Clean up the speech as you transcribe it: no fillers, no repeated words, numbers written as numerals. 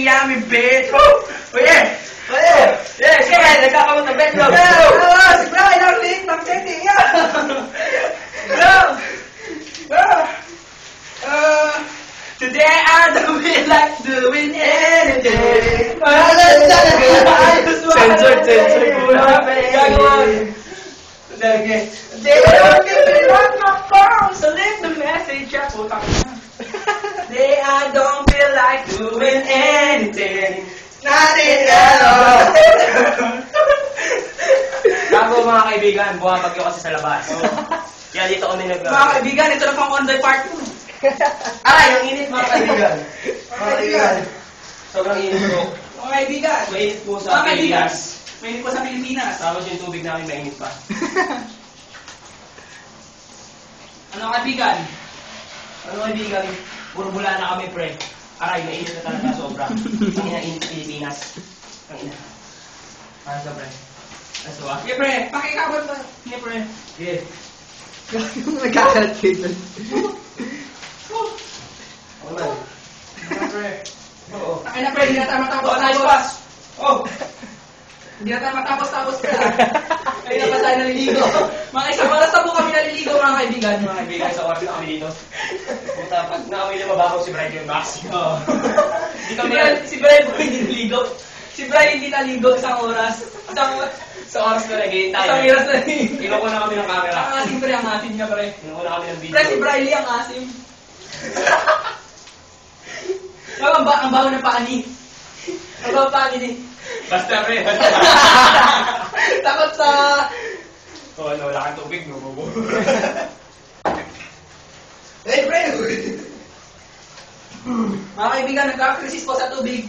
Yummy bitch! Oye! Oye! Yeah, sige! Nagkakamot ng bet, bro! Si bro! Ilang link! Mag-sending yan! Bro! Bro! Today I don't feel like doing anything. Sensor! Gagawin! Sige. They don't give me like my phone, so leave the message at work. Today I don't feel like doing anything. Nothing at all. Gago mga kaibigan, bumabagyo kasi sa labas. Kaya dito kami Mga kaibigan, ito na pang on-day part 2. Ay, ang init mga kaibigan. Mga kaibigan. Sobrang init po. Mga kaibigan. Mainit po Mga sa kaibigan. Pilipinas. Mainit po sa Pilipinas. Tapos yung tubig namin mainit pa. Ano kaibigan? Ano kaibigan? Puro bula na kami, pre. Aray, mainit na talaga sobra. Ang init sa Pilipinas. Ang ina. Ano sa pre? Nasuwa? Sige pre, pakikabot ba? Sige pre. Sige. Nagkakalat kayo dun. Ako naman. Sige pre. Oo. Akin na pre, hindi na tayo matapos. Oh, nice pass! Oh! Hindi na tayo matapos pre. Ayun na pa tayo naliligo. Mga isang oras na po kami naliligo mga kaibigan. Mga kaibigan, sa oras na kami dito. Puta, pag naamoy na mabaho si Brian yung box. Oo. Hindi kami Si Brian po hindi naligo. Si Brian hindi naligo isang oras. sa oras na nag-iintay. Isang oras na Iloko na kami ng camera. Ang asim pre, ang asim niya pre. Iloko na kami ng video. Pre, si Brian Lee ang asim. Ang baho ng paani. Ang baho ng paani din. Basta pre. Takot sa... Oo, ano, wala kang tubig, no? Hey, pre! Mga kaibigan, nagkakrisis po sa tubig.